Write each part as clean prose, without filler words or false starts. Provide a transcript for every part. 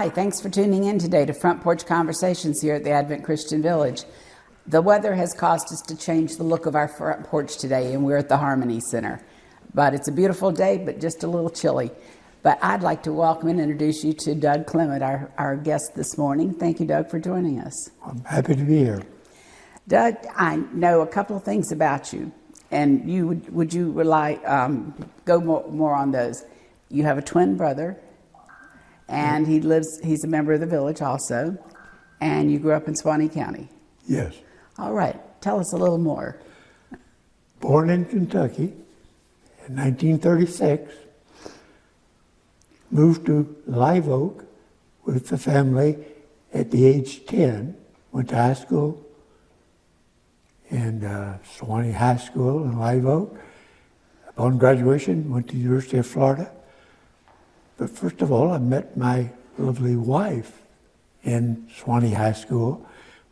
Hi, thanks for tuning in today to Front Porch Conversations here at the Advent Christian Village. The weather has caused us to change the look of our front porch today, and we're at the Harmony Center. But it's a beautiful day, but just a little chilly. But I'd like to welcome and introduce you to Doug Clement, our guest this morning. Thank you, Doug, for joining us. I'm happy to be here. Doug, I know a couple of things about you, and would you go more on those? You have a twin brother, and he's a member of the village also, and you grew up in Suwannee County. Yes. All right, tell us a little more. Born in Kentucky in 1936, moved to Live Oak with the family at the age 10, went to high school in Suwannee High School in Live Oak. Upon graduation, went to the University of Florida. But first of all, I met my lovely wife in Suwannee High School.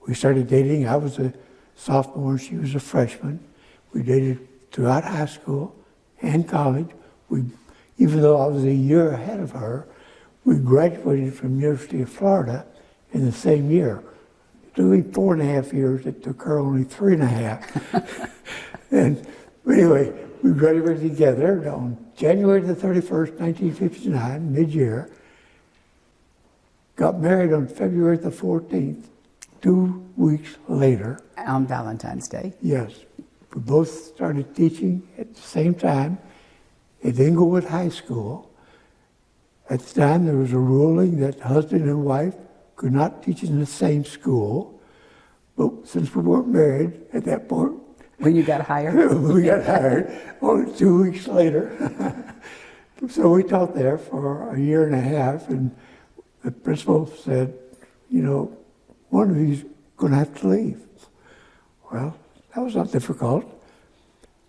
We started dating. I was a sophomore, she was a freshman. We dated throughout high school and college. Even though I was a year ahead of her, we graduated from the University of Florida in the same year. It took me 4.5 years. It took her only 3.5. And anyway, we graduated together on January the 31st, 1959, mid-year. Got married on February the 14th, 2 weeks later. On Valentine's Day. Yes. We both started teaching at the same time at Inglewood High School. At the time, there was a ruling that husband and wife could not teach in the same school. But since we weren't married at that point, when you got hired? We got hired only 2 weeks later. So we taught there for a year and a half, and the principal said, one of you's going to have to leave. Well, that was not difficult.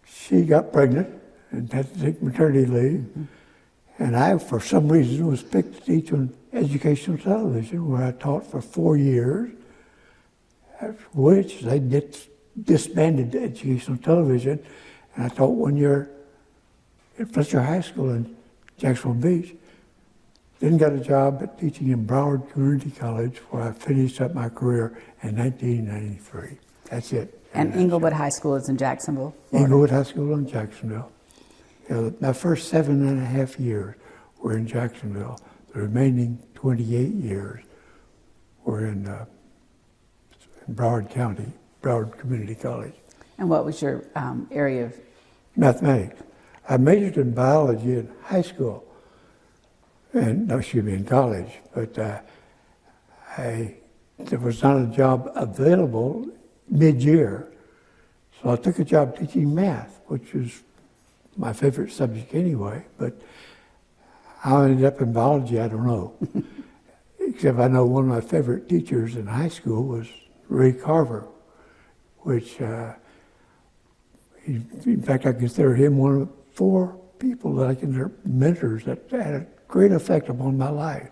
She got pregnant and had to take maternity leave. And I, for some reason, was picked to teach on educational television, where I taught for 4 years, after which they disbanded educational television, and I taught 1 year at Fletcher High School in Jacksonville Beach. Then got a job at teaching in Broward Community College, where I finished up my career in 1993. That's it. And Inglewood High School is in Jacksonville, Florida. Inglewood High School in Jacksonville. My first 7.5 years were in Jacksonville. The remaining 28 years were in Broward County, Broward Community College. And what was your area of? Mathematics. I majored in biology in high school, in college, but there was not a job available mid-year, so I took a job teaching math, which is my favorite subject anyway, but how I ended up in biology, I don't know. Except I know one of my favorite teachers in high school was Ray Carver, which, in fact, I consider him one of 4 people that I consider mentors that had a great effect upon my life.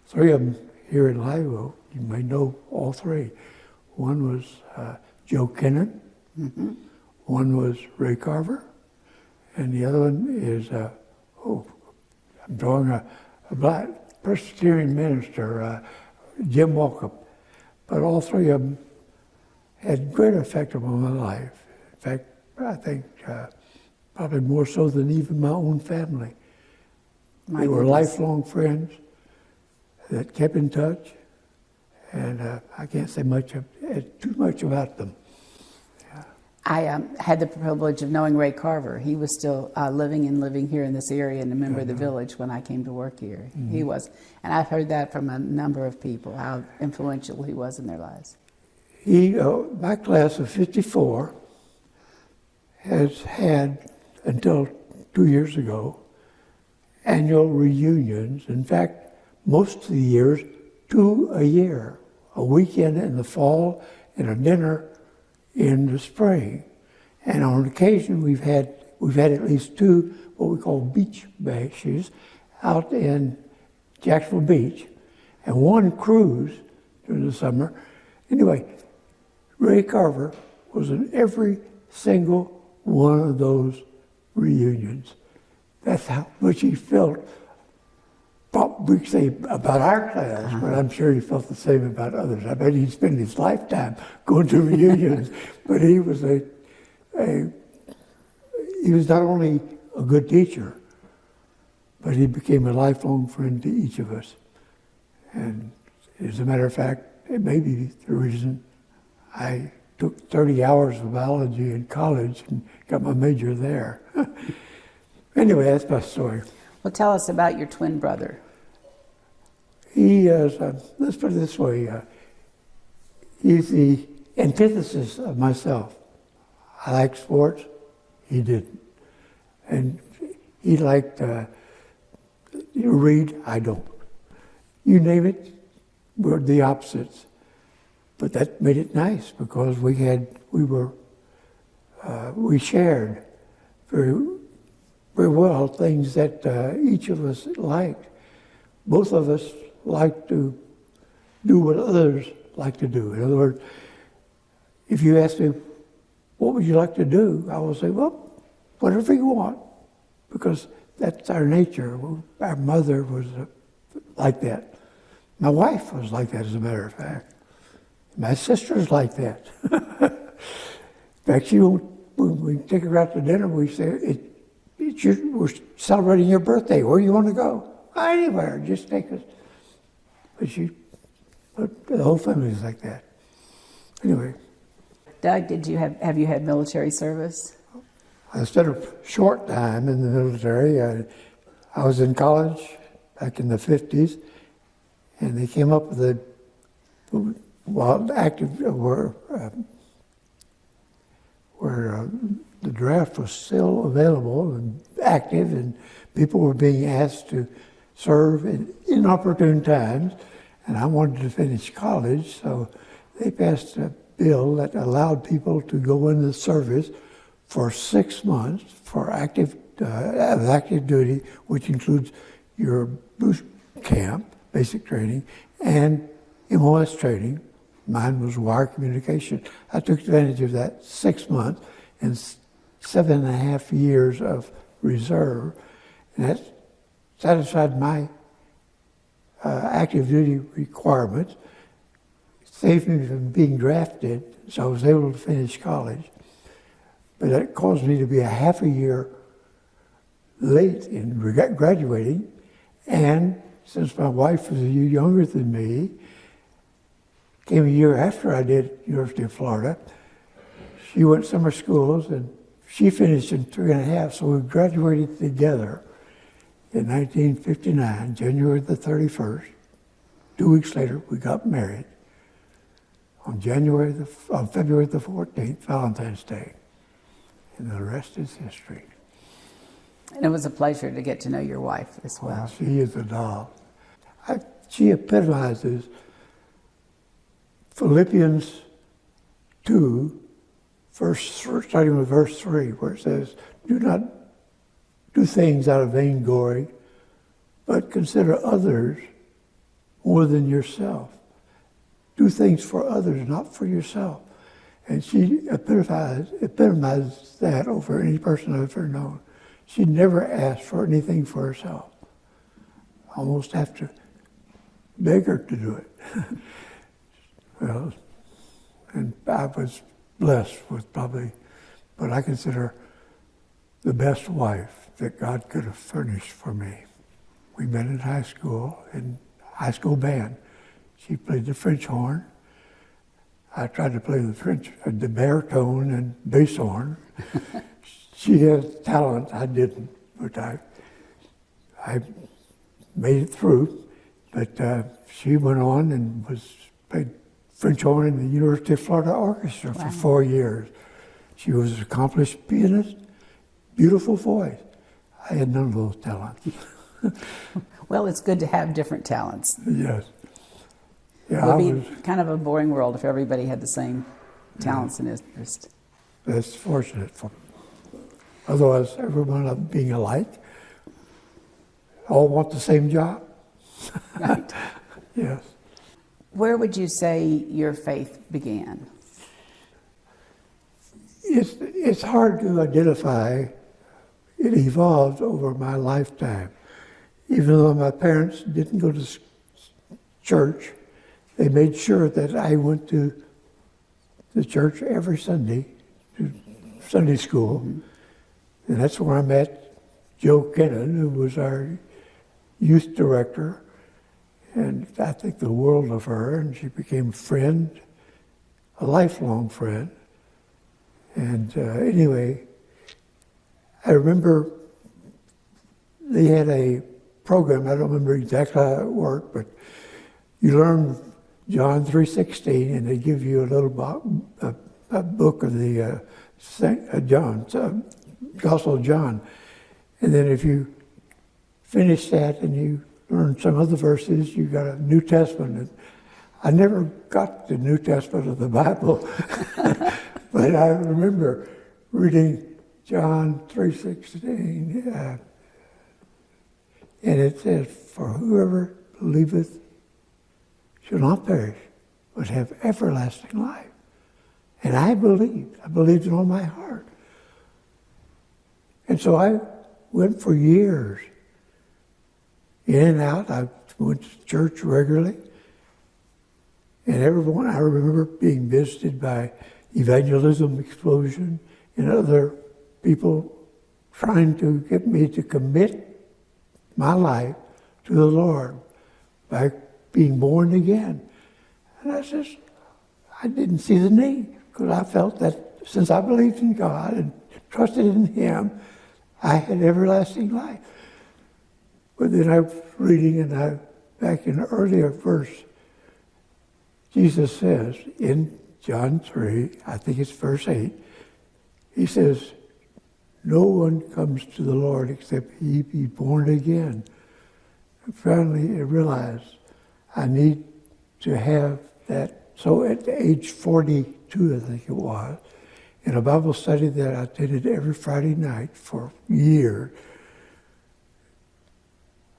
3 of them here in Live Oak, you may know all 3. One was Joe Kennan, one was Ray Carver, and the other one is, I'm drawing a black Presbyterian minister, Jim Walkup. But all 3 of them had great effect upon my life. In fact, I think probably more so than even my own family. They were lifelong friends that kept in touch, and I can't say too much about them. I had the privilege of knowing Ray Carver. He was still living here in this area and a member of the village when I came to work here. Mm-hmm. He was. And I've heard that from a number of people, how influential he was in their lives. My class of 54 has had, until 2 years ago, annual reunions. In fact, most of the years, 2 a year. A weekend in the fall and a dinner in the spring. And on occasion, we've had at least 2 what we call beach bashes out in Jacksonville Beach, and 1 cruise during the summer. Anyway, Ray Carver was in every single one of those reunions. That's how much he felt we could say about our class, but I'm sure he felt the same about others. I bet he'd spend his lifetime going to reunions, but he was he was not only a good teacher, but he became a lifelong friend to each of us. And as a matter of fact, it may be the reason I took 30 hours of biology in college and got my major there. Anyway, that's my story. Well, tell us about your twin brother. He is, let's put it this way, he's the antithesis of myself. I like sports, he didn't. And he liked you read, I don't. You name it, we're the opposites. But that made it nice because we shared very well things that each of us liked. Both of us like to do what others like to do. In other words, if you ask me, what would you like to do? I will say, well, whatever you want, because that's our nature. Our mother was like that. My wife was like that, as a matter of fact. My sister's like that. In fact, when we take her out to dinner, we say, we're celebrating your birthday. Where do you want to go? Anywhere, just take us. But the whole family is like that. Anyway. Doug, have you had military service? I spent a short time in the military. I was in college back in the 50s, and they came up with where the draft was still available and active, and people were being asked to serve in inopportune times, and I wanted to finish college, so they passed a bill that allowed people to go into the service for 6 months for active duty, which includes your boot camp, basic training, and MOS training. Mine was wire communication. I took advantage of that 6 months and 7.5 years of reserve, and that satisfied my active duty requirements, saved me from being drafted, so I was able to finish college. But that caused me to be a half a year late in graduating, and since my wife was a year younger than me, came a year after I did University of Florida. She went summer schools, and she finished in 3.5, so we graduated together in 1959, January the 31st. 2 weeks later, we got married on February the 14th, Valentine's Day. And the rest is history. And it was a pleasure to get to know your wife as well. Oh, she is a doll. She epitomizes Philippians 2, starting with verse 3, where it says, do not do things out of vainglory, but consider others more than yourself. Do things for others, not for yourself. And she epitomized that over any person I've ever known. She never asked for anything for herself. I almost have to beg her to do it. Well, and I was blessed with probably what I consider the best wife that God could have furnished for me. We met in high school band. She played the French horn. I tried to play the baritone and bass horn. She had talent, I didn't, but I made it through. But she went on and played French horn in the University of Florida Orchestra for 4 years. She was an accomplished pianist, beautiful voice. I had none of those talents. Well, it's good to have different talents. Yes. Yeah, it would be kind of a boring world if everybody had the same talents and interests. That's fortunate. Otherwise, everyone being alike, all want the same job. Right. Yes. Where would you say your faith began? It's hard to identify. It evolved over my lifetime. even though my parents didn't go to church, they made sure that I went to the church every Sunday, to Sunday school. And that's where I met Jo Kennan, who was our youth director. And I think the world of her, and she became a friend, a lifelong friend. And anyway, I remember they had a program, I don't remember exactly how it worked, but you learn John 3:16, and they give you a little a book of the Gospel of John. And then if you finish that and you learn some other verses, you got a New Testament. And I never got the New Testament of the Bible, but I remember reading John 3:16, and it says, "For whoever believeth shall not perish, but have everlasting life." And I believed it all my heart. And so I went for years, in and out. I went to church regularly. And everyone, I remember being visited by Evangelism Explosion and other people trying to get me to commit my life to the Lord by being born again. And I didn't see the need, because I felt that since I believed in God and trusted in Him, I had everlasting life. But then I was reading, and back in the earlier verse, Jesus says in John 3, I think it's verse 8, He says, "No one comes to the Lord except he be born again." And finally I realized I need to have that. So at age 42, I think it was, in a Bible study that I attended every Friday night for years,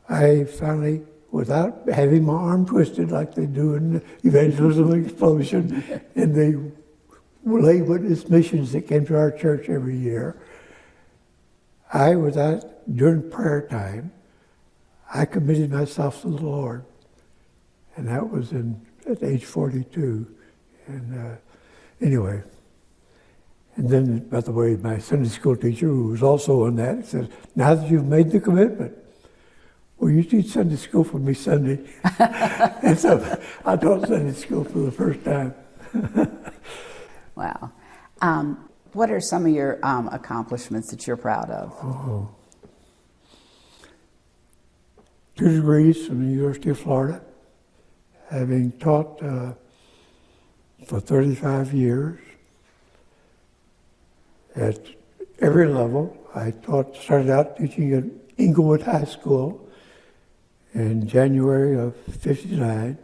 I finally, without having my arm twisted like they do in the Evangelism Explosion and the lay witness missions that came to our church every year, during prayer time, I committed myself to the Lord. And that was at age 42. And anyway, and then, by the way, my Sunday school teacher, who was also on that, said, "Now that you've made the commitment, will you teach Sunday school for me Sunday?" And so I taught Sunday school for the first time. Wow. What are some of your accomplishments that you're proud of? Oh. 2 degrees from the University of Florida, having taught for 35 years at every level. I started out teaching at Inglewood High School in January of '59.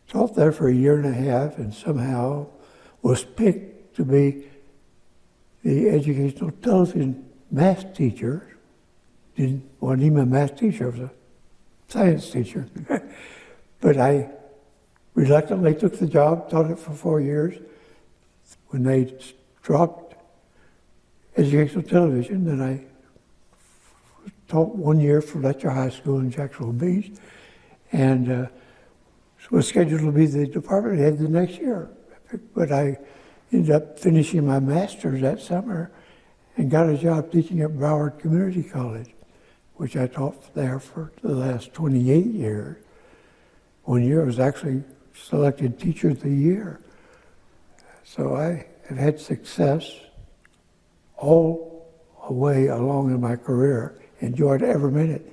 Taught there for a year and a half, and somehow was picked to be the educational television math teacher. Wasn't even a math teacher, I was a science teacher. But I reluctantly took the job, taught it for 4 years. When they dropped educational television, then I taught 1 year for Letcher High School in Jacksonville Beach, and was scheduled to be the department head the next year. But I ended up finishing my master's that summer and got a job teaching at Broward Community College, which I taught there for the last 28 years. 1 year I was actually selected Teacher of the Year. So I have had success all the way along in my career, enjoyed every minute.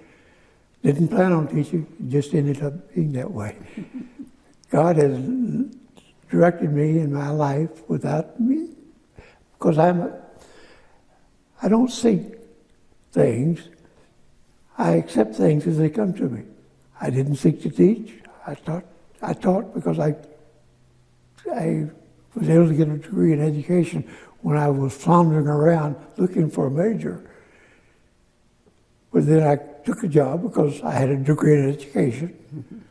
Didn't plan on teaching, it just ended up being that way. God has directed me in my life without me, because I don't seek things, I accept things as they come to me. I didn't seek to teach, I taught because I was able to get a degree in education when I was floundering around looking for a major. But then I took a job because I had a degree in education.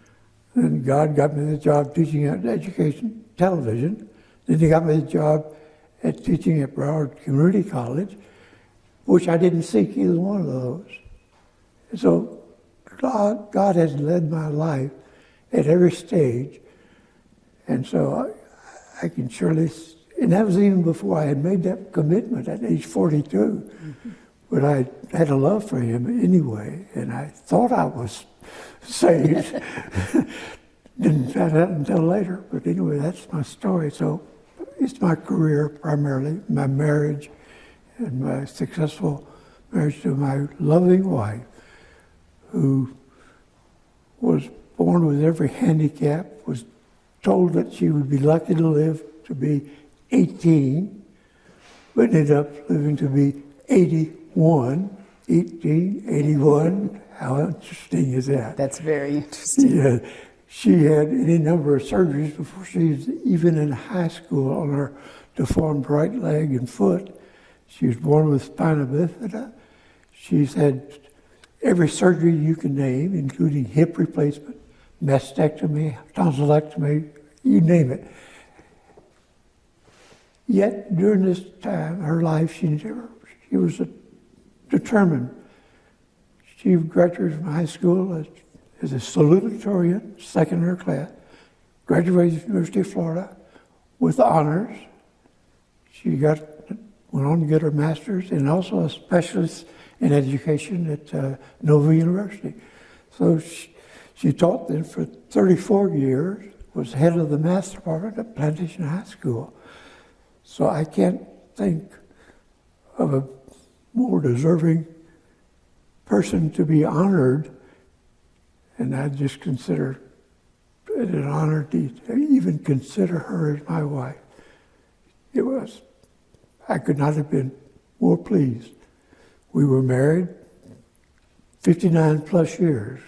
Then God got me the job teaching at education television. Then He got me the job at teaching at Broward Community College, which I didn't seek either one of those. And so God has led my life at every stage. And so I can surely, and that was even before I had made that commitment at age 42. Mm-hmm. But I had a love for him anyway, and I thought I was saved. Didn't find out until later, but anyway, that's my story. So it's my career primarily, my marriage, and my successful marriage to my loving wife, who was born with every handicap, was told that she would be lucky to live to be 18, but ended up living to be 81. How interesting is that? That's very interesting. Yeah. She had any number of surgeries before she was even in high school on her deformed right leg and foot. She was born with spina bifida. She's had every surgery you can name, including hip replacement, mastectomy, tonsillectomy, you name it. Yet during this time, her life, she was determined. She graduated from high school as a salutatorian, second in her class, graduated from the University of Florida with honors. She went on to get her master's and also a specialist in education at Nova University. So she taught then for 34 years, was head of the math department at Plantation High School. So I can't think of a more deserving person to be honored, and I just consider it an honor to even consider her as my wife. I could not have been more pleased. We were married 59 plus years.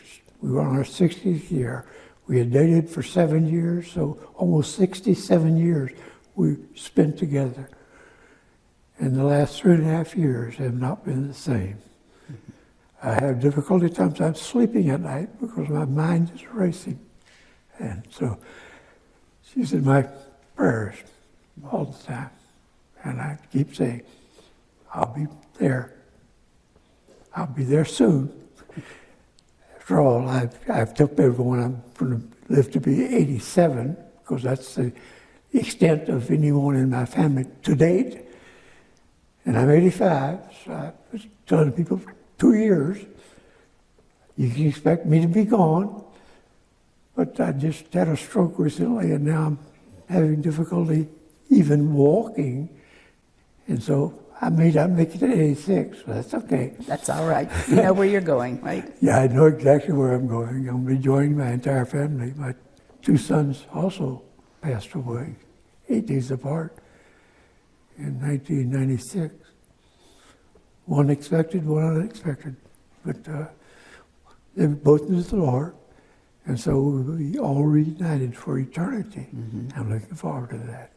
We were on our 60th year. We had dated for 7 years, so almost 67 years we spent together. And the last 3.5 years have not been the same. I have difficulty sometimes sleeping at night because my mind is racing. And so she's in my prayers all the time. And I keep saying, I'll be there. I'll be there soon. After all, I've told everyone I'm going to live to be 87, because that's the extent of anyone in my family to date. And I'm 85, so I was telling people 2 years, you can expect me to be gone. But I just had a stroke recently, and now I'm having difficulty even walking. And so I may not make it at 86, but that's okay. That's all right. You know where you're going, right? Yeah, I know exactly where I'm going. I'm rejoining my entire family. My 2 sons also passed away 8 days apart in 1996. One expected, one unexpected. But they were both in the Lord. And so we all reunited for eternity. Mm-hmm. I'm looking forward to that.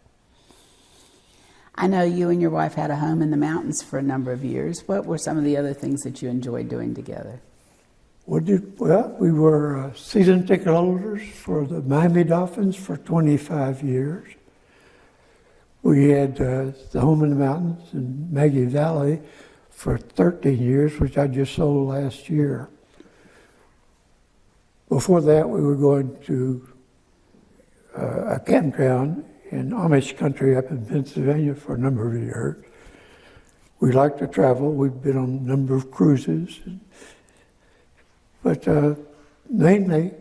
I know you and your wife had a home in the mountains for a number of years. What were some of the other things that you enjoyed doing together? Well, we were season ticket holders for the Miami Dolphins for 25 years. We had the home in the mountains in Maggie Valley for 13 years, which I just sold last year. Before that, we were going to a campground in Amish country up in Pennsylvania for a number of years. We like to travel. We've been on a number of cruises. But mainly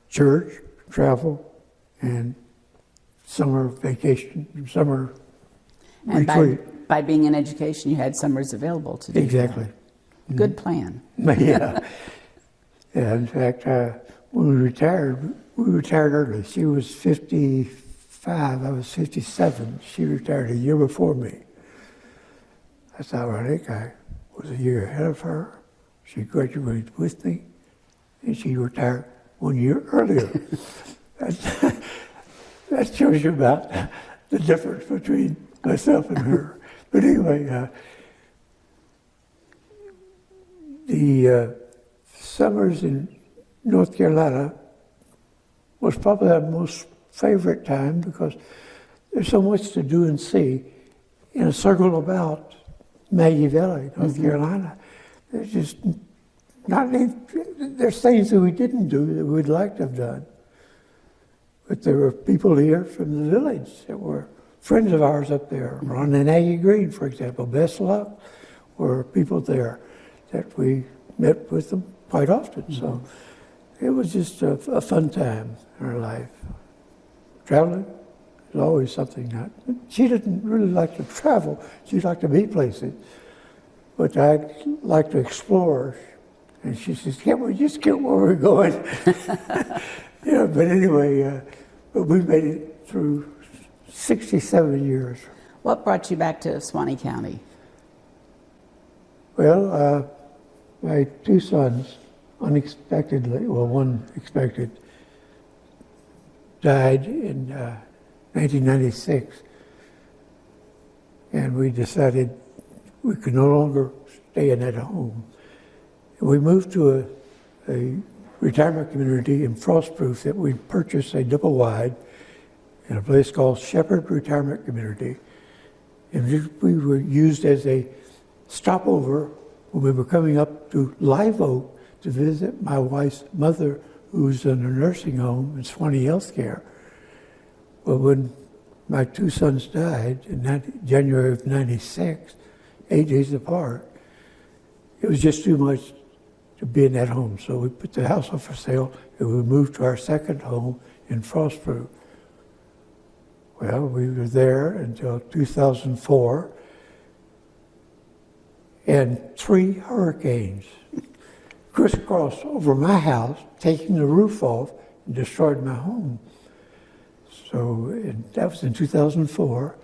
church, travel, and summer vacation, summer and retreat. By being in education, you had summers available to do Exactly. that. Good plan. Yeah. Yeah, in fact, when we retired early. She was 55, I was 57. She retired a year before me. That's ironic. I was a year ahead of her. She graduated with me, and she retired 1 year earlier. That shows you about the difference between myself and her. But anyway, the summers in North Carolina was probably our most favorite time because there's so much to do and see in a circle about Maggie Valley, North Carolina. There's just not any, there's things that we didn't do that we'd like to have done. But there were people here from the village that were friends of ours up there. Ron and Aggie Green, for example, Best Luck, were people there that we met with them quite often. So it was just a fun time in our life. Traveling is always something that, she didn't really like to travel, she liked to be places. But I like to explore. And she says, can't we just get where we're going? Yeah, but anyway, but we made it through 67 years. What brought you back to Suwannee County? Well, my two sons, unexpectedly, well, one expected, died in 1996. And we decided we could no longer stay in that home. And we moved to a retirement community in Frostproof that we purchased a double wide in a place called Shepherd Retirement Community. And we were used as a stopover when we were coming up to Live Oak to visit my wife's mother, who's in a nursing home in Suwannee Healthcare. Well, when my two sons died in January of '96, 8 days apart, it was just too much to be in that home. So we put the house up for sale and we moved to our second home in Frostproof. Well, we were there until 2004, and 3 hurricanes crisscrossed over my house, taking the roof off and destroyed my home. So that was in 2004.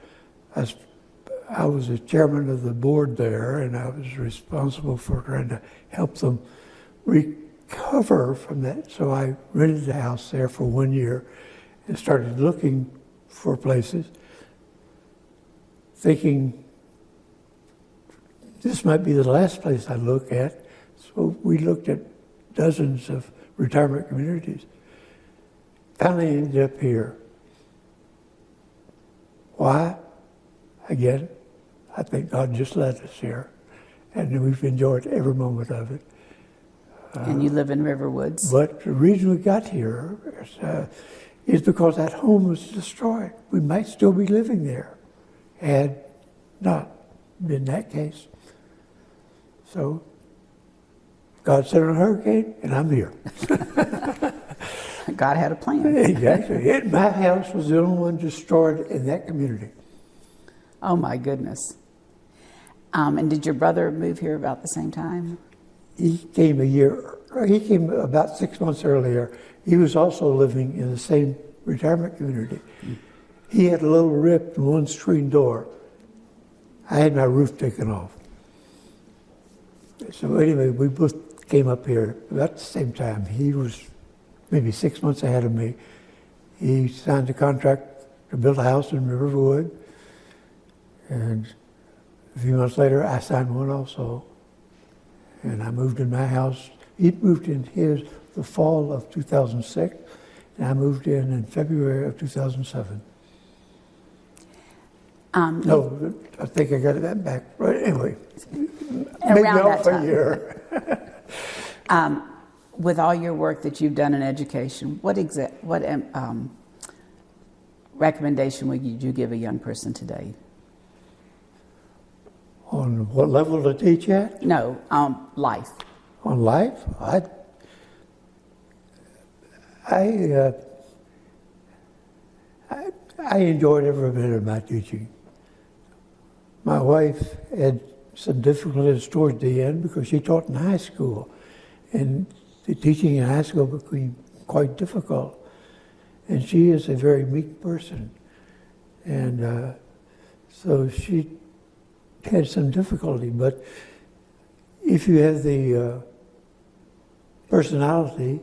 I was the chairman of the board there, and I was responsible for trying to help them recover from that. So I rented the house there for 1 year and started looking for places, thinking this might be the last place I look at. So we looked at dozens of retirement communities. Finally ended up here. Why? Again, I think God just led us here, and we've enjoyed every moment of it. And you live in Riverwoods. But the reason we got here is because that home was destroyed. We might still be living there had not been that case. So God sent a hurricane, and I'm here. God had a plan. Exactly. And my house was the only one destroyed in that community. Oh my goodness. And did your brother move here about the same time? He came about 6 months earlier. He was also living in the same retirement community. He had a little rip in one screen door. I had my roof taken off. So anyway, we both came up here about the same time. He was maybe 6 months ahead of me. He signed a contract to build a house in Riverwood. And a few months later, I signed one also. And I moved in my house. He moved in his the fall of 2006, and I moved in February of 2007. No, I think I got that back. Right, anyway, maybe off a year. With all your work that you've done in education, what recommendation would you give a young person today? On what level to teach at? No, life. On life? I enjoyed every bit of my teaching. My wife had some difficulties towards the end because she taught in high school, and the teaching in high school became quite difficult. And she is a very meek person, and so she had some difficulty. But if you have the personality,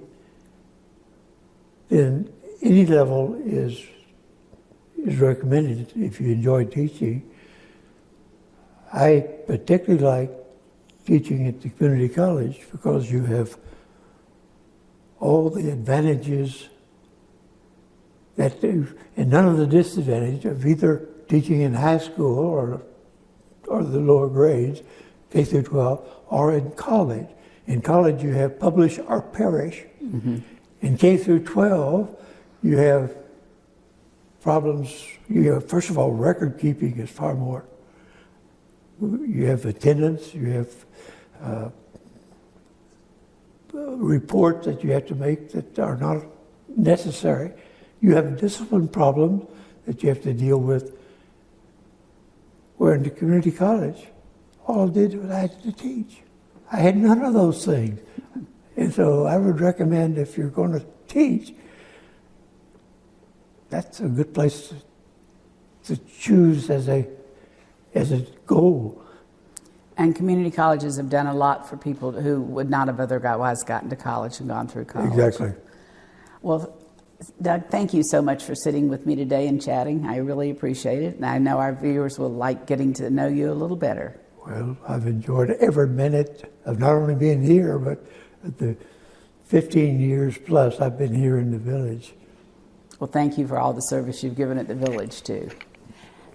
then any level is recommended if you enjoy teaching. I particularly like teaching at the community college because you have all the advantages and none of the disadvantage of either teaching in high school or the lower grades, K through 12, or in college. In college, you have publish or perish. In K through 12, you have problems. You have, first of all, record keeping is far more. You have attendance, you have reports that you have to make that are not necessary. You have discipline problems that you have to deal with. Where in the community college, all I did was I had to teach. I had none of those things. And so I would recommend if you're going to teach, that's a good place to choose as a goal. And community colleges have done a lot for people who would not have otherwise gotten to college and gone through college. Exactly. Well, Doug, thank you so much for sitting with me today and chatting. I really appreciate it. And I know our viewers will like getting to know you a little better. Well, I've enjoyed every minute of not only being here, but the 15 years plus I've been here in the village. Well, thank you for all the service you've given at the village, too.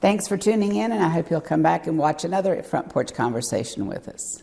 Thanks for tuning in, and I hope you'll come back and watch another Front Porch Conversation with us.